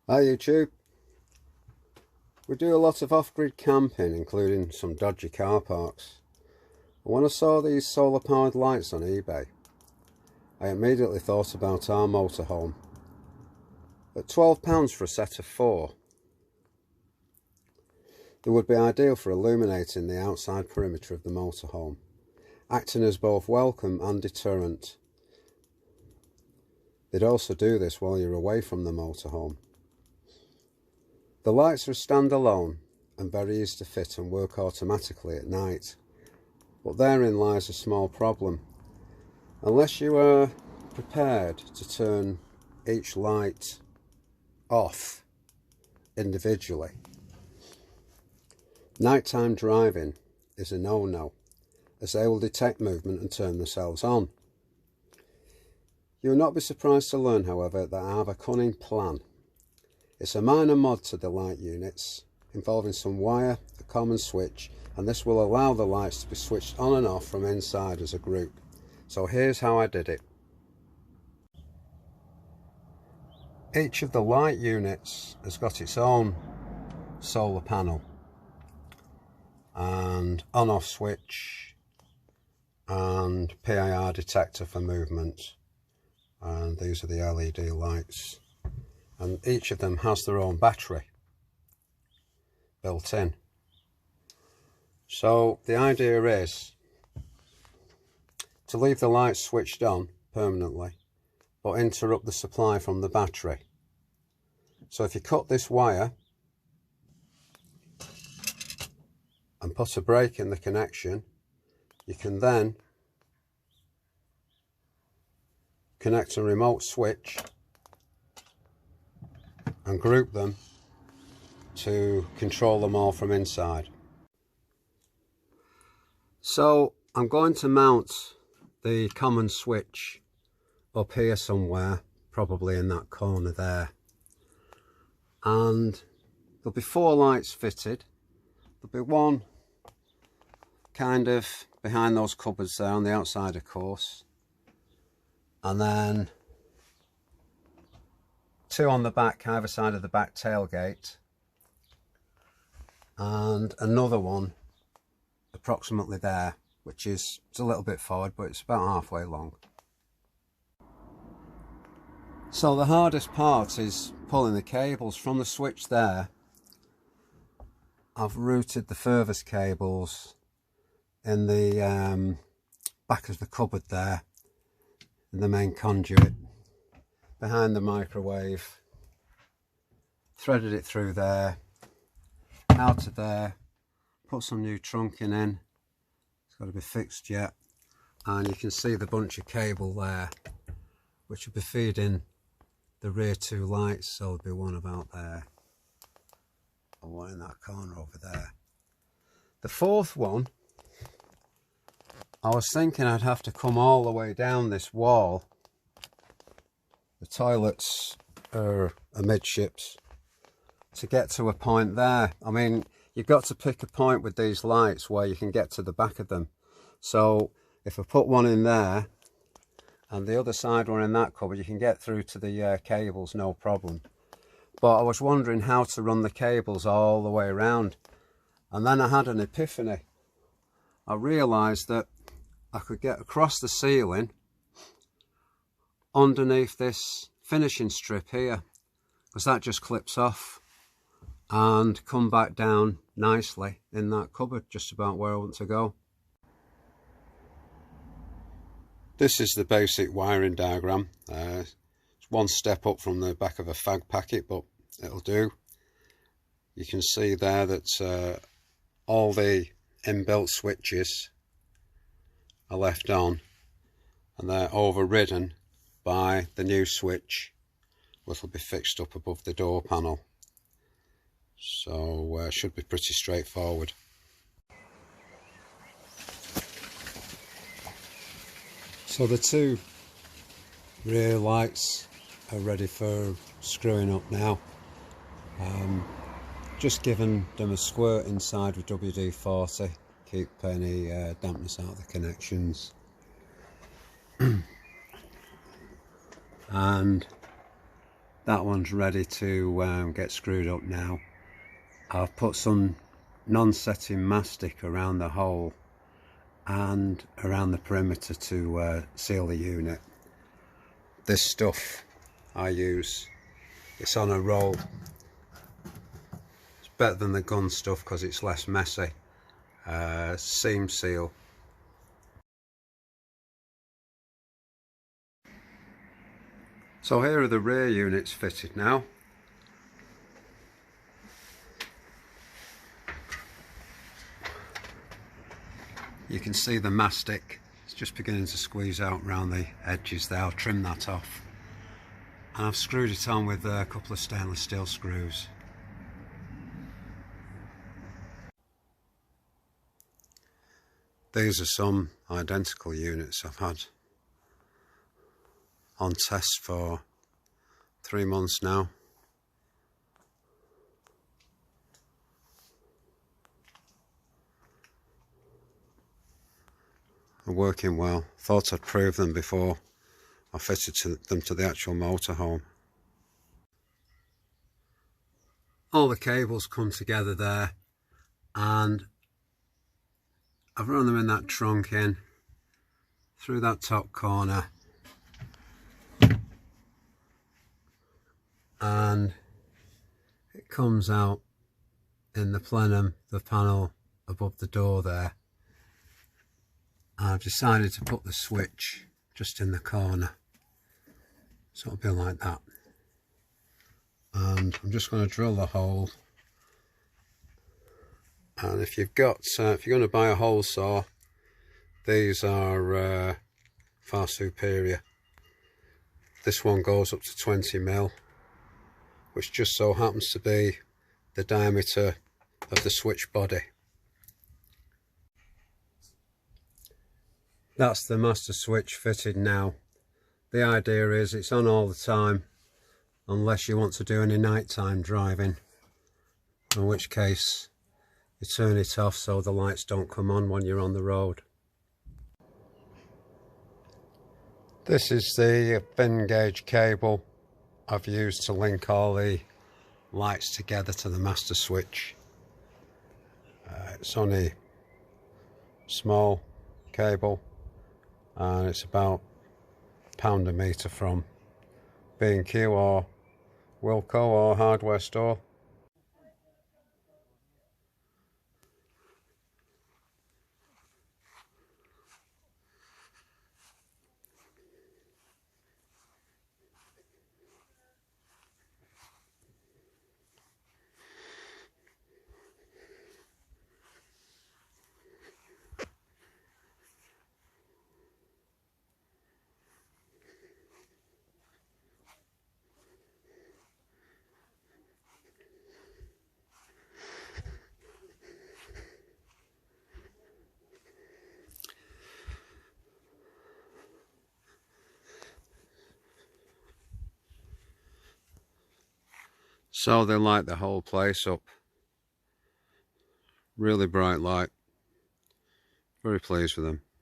Hi YouTube. We do a lot of off-grid camping, including some dodgy car parks. And when I saw these solar powered lights on eBay, I immediately thought about our motorhome. At £12 for a set of 4, they would be ideal for illuminating the outside perimeter of the motorhome, acting as both welcome and deterrent. They'd also do this while you're away from the motorhome. The lights are standalone and very easy to fit and work automatically at night, but therein lies a small problem. Unless you are prepared to turn each light off individually, nighttime driving is a no-no, as they will detect movement and turn themselves on. You will not be surprised to learn, however, that I have a cunning plan. It's a minor mod to the light units, involving some wire, a common switch, and this will allow the lights to be switched on and off from inside as a group. So here's how I did it. Each of the light units has got its own solar panel and on-off switch and PIR detector for movement, and these are the LED lights. And each of them has their own battery built in. So the idea is to leave the lights switched on permanently, but interrupt the supply from the battery. So if you cut this wire and put a break in the connection, you can then connect a remote switch and group them to control them all from inside. So I'm going to mount the common switch up here somewhere, probably in that corner there, and there'll be 4 lights fitted. There'll be one kind of behind those cupboards there on the outside, of course, and then 2 on the back, either side of the back tailgate, and another one approximately there, which is it's a little bit forward, but it's about halfway long. So the hardest part is pulling the cables from the switch there. I've routed the furthest cables in the back of the cupboard there, in the main conduit, behind the microwave, threaded it through there, out of there, put some new trunking in, it's got to be fixed yet, and you can see the bunch of cable there, which will be feeding the rear 2 lights. So there'll be one about there, and one in that corner over there. The 4th one, I was thinking I'd have to come all the way down this wall. The toilets are amidships to get to a point there. I mean, you've got to pick a point with these lights where you can get to the back of them. So if I put one in there and the other side one in that cupboard, you can get through to the cables, no problem. But I was wondering how to run the cables all the way around, and then I had an epiphany. I realised that I could get across the ceiling underneath this finishing strip here, because that just clips off, and come back down nicely in that cupboard, just about where I want to go. This is the basic wiring diagram. It's one step up from the back of a fag packet, but it'll do. You can see there that all the inbuilt switches are left on, and they're overridden by the new switch, which will be fixed up above the door panel. So it should be pretty straightforward. So the 2 rear lights are ready for screwing up now. Just given them a squirt inside with WD-40, keep any dampness out of the connections. And That one's ready to get screwed up now. I've put some non-setting mastic around the hole and around the perimeter to seal the unit. This stuff I use, it's on a roll. It's better than the gun stuff because it's less messy. Seam seal. So here are the rear units fitted now. You can see the mastic, it's just beginning to squeeze out around the edges there. I'll trim that off. And I've screwed it on with a couple of stainless steel screws. These are some identical units I've had on test for 3 months now. They're working well. Thought I'd prove them before I fitted them to the actual motorhome. All the cables come together there, and I've run them in that trunk in through that top corner, and it comes out in the plenum, the panel above the door there. I've decided to put the switch just in the corner, so it'll be like that. And I'm just going to drill the hole. And if you've got, if you're going to buy a hole saw, these are far superior. This one goes up to 20mm, which just so happens to be the diameter of the switch body. That's the master switch fitted now. The idea is it's on all the time, unless you want to do any nighttime driving, in which case you turn it off so the lights don't come on when you're on the road. This is the bin gauge cable I've used to link all the lights together to the master switch. It's only small cable, and it's about £1 a metre from B&Q or Wilko or hardware store. So they light the whole place up. Really bright light. Very pleased with them.